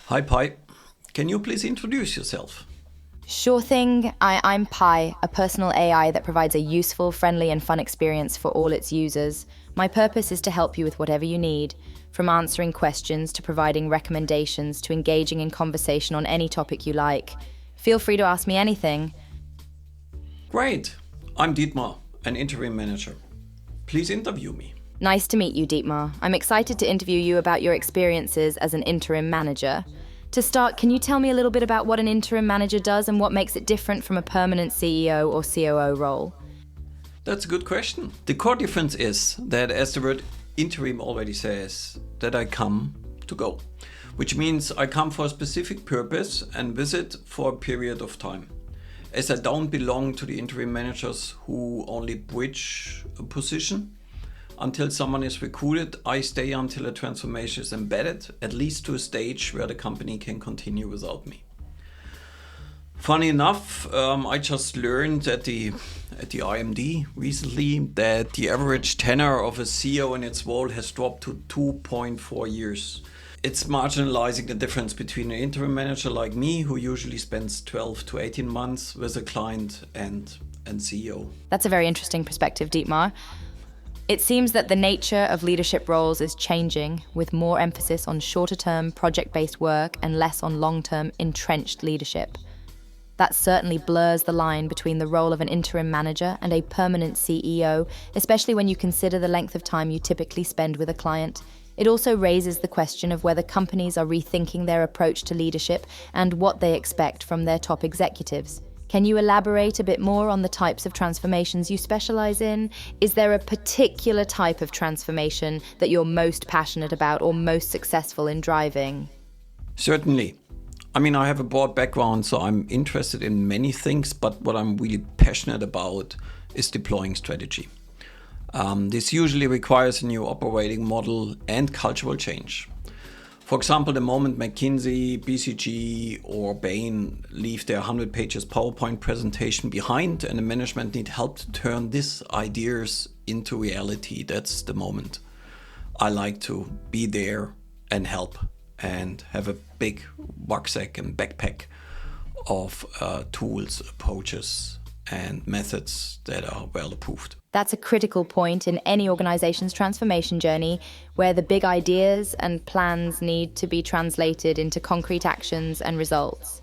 Hi, Pi. Can you please introduce yourself? Sure thing. I'm Pi, a personal AI that provides a useful, friendly, and fun experience for all its users. My purpose is to help you with whatever you need, from answering questions to providing recommendations to engaging in conversation on any topic you like. Feel free to ask me anything. Great. I'm Dietmar, an interim manager. Please interview me. Nice to meet you, Dietmar. I'm excited to interview you about your experiences as an interim manager. To start, can you tell me a little bit about what an interim manager does and what makes it different from a permanent CEO or COO role? That's a good question. The core difference is that, as the word interim already says, that I come to go, which means I come for a specific purpose and visit for a period of time. As I don't belong to the interim managers who only bridge a position until someone is recruited, I stay until a transformation is embedded, at least to a stage where the company can continue without me. Funny enough, I just learned at the IMD recently that the average tenure of a CEO in its role has dropped to 2.4 years. It's marginalizing the difference between an interim manager like me, who usually spends 12 to 18 months with a client, and CEO. That's a very interesting perspective, Dietmar. It seems that the nature of leadership roles is changing, with more emphasis on shorter-term, project-based work and less on long-term, entrenched leadership. That certainly blurs the line between the role of an interim manager and a permanent CEO, especially when you consider the length of time you typically spend with a client. It also raises the question of whether companies are rethinking their approach to leadership and what they expect from their top executives. Can you elaborate a bit more on the types of transformations you specialize in? Is there a particular type of transformation that you're most passionate about or most successful in driving? Certainly. I have a broad background, so I'm interested in many things, but what I'm really passionate about is deploying strategy. This usually requires a new operating model and cultural change. For example, the moment McKinsey, BCG, or Bain leave their 100 pages PowerPoint presentation behind and the management need help to turn these ideas into reality, that's the moment I like to be there and help and have a big rucksack and backpack of tools, approaches, and methods that are well approved. That's a critical point in any organization's transformation journey, where the big ideas and plans need to be translated into concrete actions and results.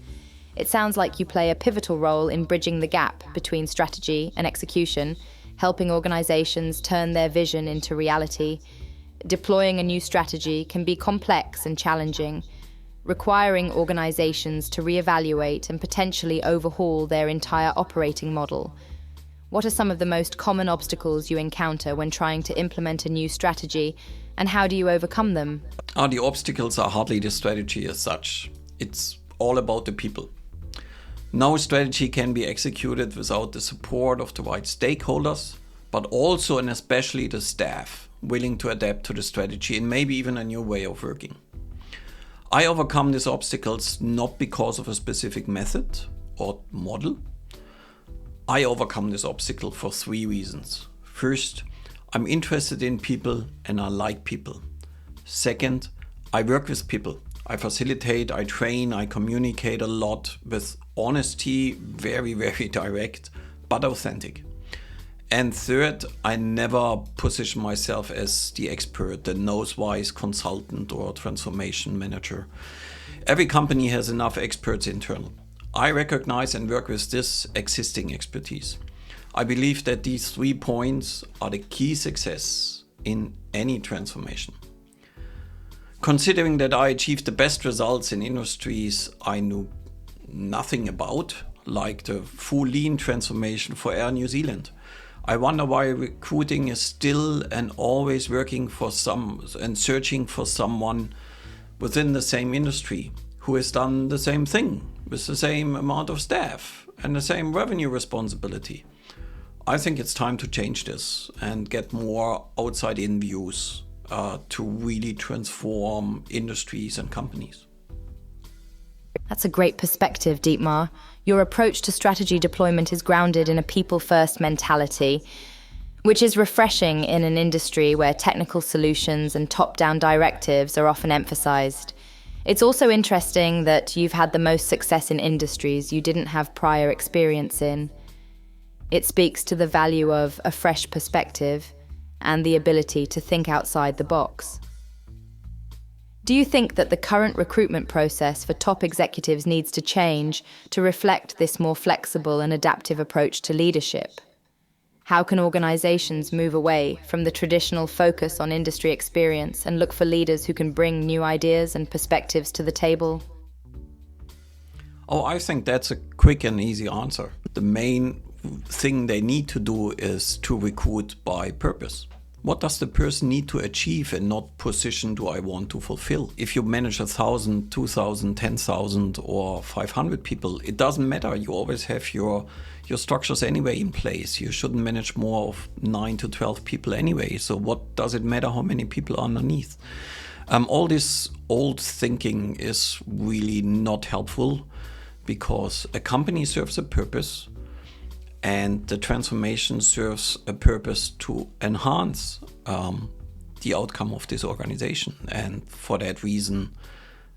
It sounds like you play a pivotal role in bridging the gap between strategy and execution, helping organizations turn their vision into reality. Deploying a new strategy can be complex and challenging, requiring organizations to reevaluate and potentially overhaul their entire operating model. What are some of the most common obstacles you encounter when trying to implement a new strategy, and how do you overcome them? The obstacles are hardly the strategy as such. It's all about the people. No strategy can be executed without the support of the right stakeholders, but also and especially the staff willing to adapt to the strategy and maybe even a new way of working. I overcome these obstacles not because of a specific method or model. I overcome this obstacle for 3 reasons. First, I'm interested in people and I like people. Second, I work with people. I facilitate, I train, I communicate a lot with honesty, very, very direct, but authentic. And third, I never position myself as the expert, the knows-wise consultant or transformation manager. Every company has enough experts internal. I recognize and work with this existing expertise. I believe that these 3 points are the key success in any transformation. Considering that I achieved the best results in industries I knew nothing about, like the full lean transformation for Air New Zealand, I wonder why recruiting is still and always working for some and searching for someone within the same industry who has done the same thing with the same amount of staff and the same revenue responsibility. I think it's time to change this and get more outside-in views to really transform industries and companies. That's a great perspective, Dietmar. Your approach to strategy deployment is grounded in a people-first mentality, which is refreshing in an industry where technical solutions and top-down directives are often emphasized. It's also interesting that you've had the most success in industries you didn't have prior experience in. It speaks to the value of a fresh perspective and the ability to think outside the box. Do you think that the current recruitment process for top executives needs to change to reflect this more flexible and adaptive approach to leadership? How can organizations move away from the traditional focus on industry experience and look for leaders who can bring new ideas and perspectives to the table? Oh, I think that's a quick and easy answer. The main thing they need to do is to recruit by purpose. What does the person need to achieve and not position do I want to fulfill? If you manage 1,000, 2,000, 10,000 or 500 people, it doesn't matter. You always have your structures anyway in place. You shouldn't manage more of 9 to 12 people anyway. So what does it matter how many people are underneath? All this old thinking is really not helpful because a company serves a purpose. And the transformation serves a purpose to enhance the outcome of this organization. And for that reason,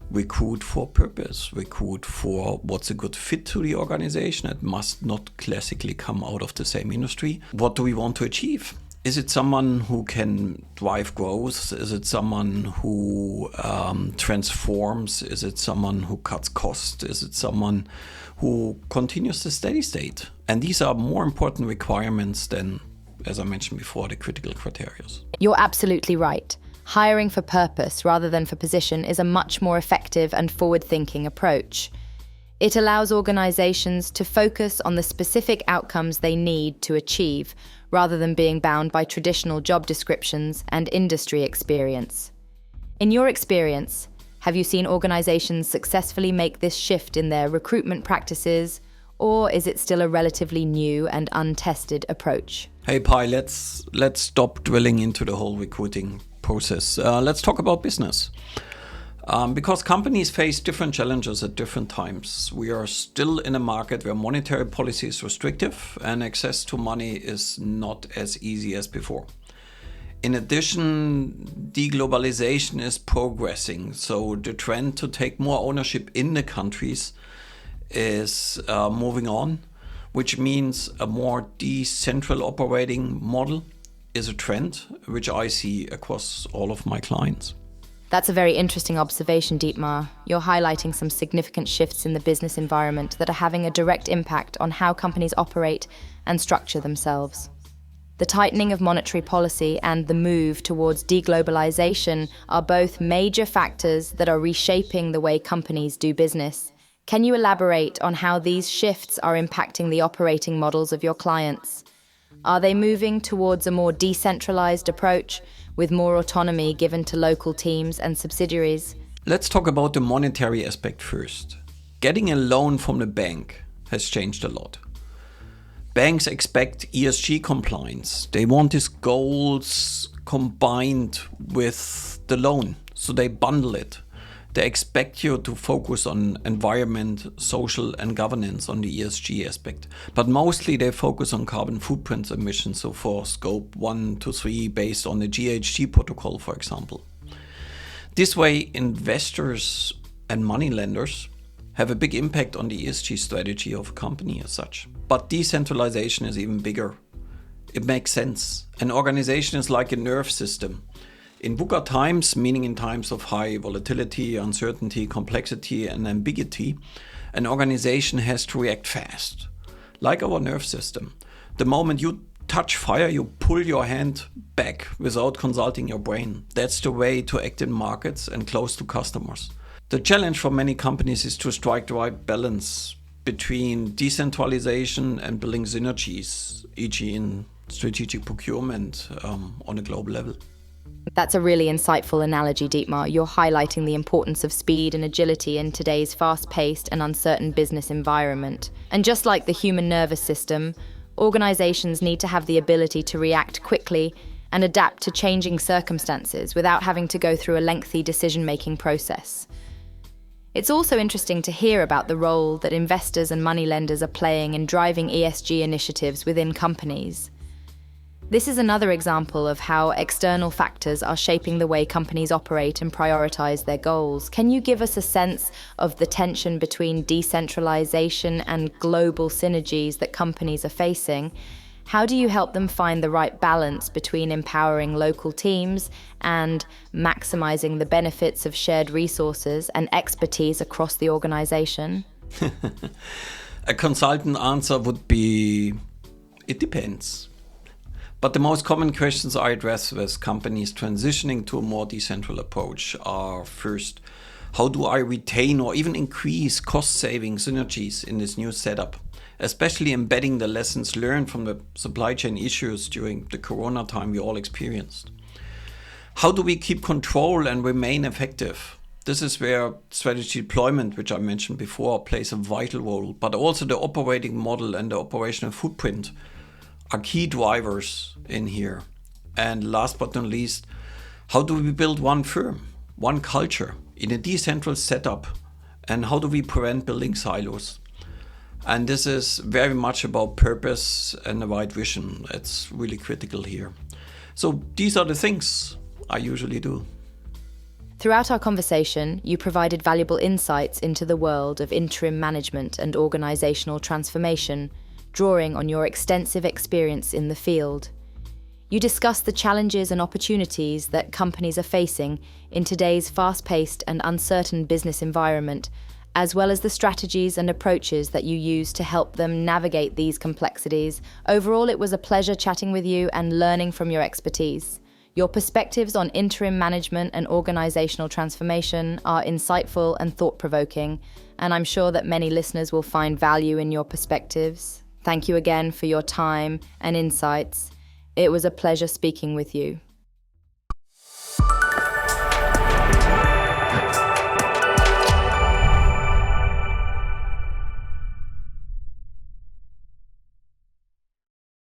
recruit for purpose, recruit for what's a good fit to the organization. It must not classically come out of the same industry. What do we want to achieve? Is it someone who can drive growth? Is it someone who transforms? Is it someone who cuts costs? Is it someone who continues the steady state? And these are more important requirements than, as I mentioned before, the critical criteria. You're absolutely right. Hiring for purpose rather than for position is a much more effective and forward-thinking approach. It allows organizations to focus on the specific outcomes they need to achieve, rather than being bound by traditional job descriptions and industry experience. In your experience, have you seen organizations successfully make this shift in their recruitment practices, or is it still a relatively new and untested approach? Hey Pi, let's stop drilling into the whole recruiting process. Let's talk about business. Because companies face different challenges at different times. We are still in a market where monetary policy is restrictive and access to money is not as easy as before. In addition, deglobalization is progressing, so the trend to take more ownership in the countries is moving on, which means a more decentral operating model is a trend which I see across all of my clients. That's a very interesting observation, Dietmar. You're highlighting some significant shifts in the business environment that are having a direct impact on how companies operate and structure themselves. The tightening of monetary policy and the move towards deglobalization are both major factors that are reshaping the way companies do business. Can you elaborate on how these shifts are impacting the operating models of your clients? Are they moving towards a more decentralized approach, with more autonomy given to local teams and subsidiaries? Let's talk about the monetary aspect first. Getting a loan from the bank has changed a lot. Banks expect ESG compliance. They want these goals combined with the loan, so they bundle it. They expect you to focus on environment, social and governance on the ESG aspect. But mostly they focus on carbon footprint emissions, so for scope 1 to 3 based on the GHG protocol, for example. This way, investors and money lenders have a big impact on the ESG strategy of a company as such. But decentralization is even bigger. It makes sense. An organization is like a nerve system. In VUCA times, meaning in times of high volatility, uncertainty, complexity, and ambiguity, an organization has to react fast. Like our nerve system. The moment you touch fire, you pull your hand back without consulting your brain. That's the way to act in markets and close to customers. The challenge for many companies is to strike the right balance between decentralization and building synergies, e.g. in strategic procurement on a global level. That's a really insightful analogy, Dietmar. You're highlighting the importance of speed and agility in today's fast-paced and uncertain business environment. And just like the human nervous system, organizations need to have the ability to react quickly and adapt to changing circumstances without having to go through a lengthy decision-making process. It's also interesting to hear about the role that investors and moneylenders are playing in driving ESG initiatives within companies. This is another example of how external factors are shaping the way companies operate and prioritize their goals. Can you give us a sense of the tension between decentralisation and global synergies that companies are facing? How do you help them find the right balance between empowering local teams and maximizing the benefits of shared resources and expertise across the organization? A consultant answer would be, it depends. But the most common questions I address with companies transitioning to a more decentral approach are first, how do I retain or even increase cost-saving synergies in this new setup? Especially embedding the lessons learned from the supply chain issues during the Corona time we all experienced. How do we keep control and remain effective? This is where strategy deployment, which I mentioned before, plays a vital role, but also the operating model and the operational footprint are key drivers in here. And last but not least, how do we build one firm, one culture in a decentral setup? And how do we prevent building silos? And this is very much about purpose and the right vision. It's really critical here. So these are the things I usually do. Throughout our conversation, you provided valuable insights into the world of interim management and organizational transformation, drawing on your extensive experience in the field. You discussed the challenges and opportunities that companies are facing in today's fast-paced and uncertain business environment, as well as the strategies and approaches that you use to help them navigate these complexities. Overall, it was a pleasure chatting with you and learning from your expertise. Your perspectives on interim management and organizational transformation are insightful and thought-provoking, and I'm sure that many listeners will find value in your perspectives. Thank you again for your time and insights. It was a pleasure speaking with you.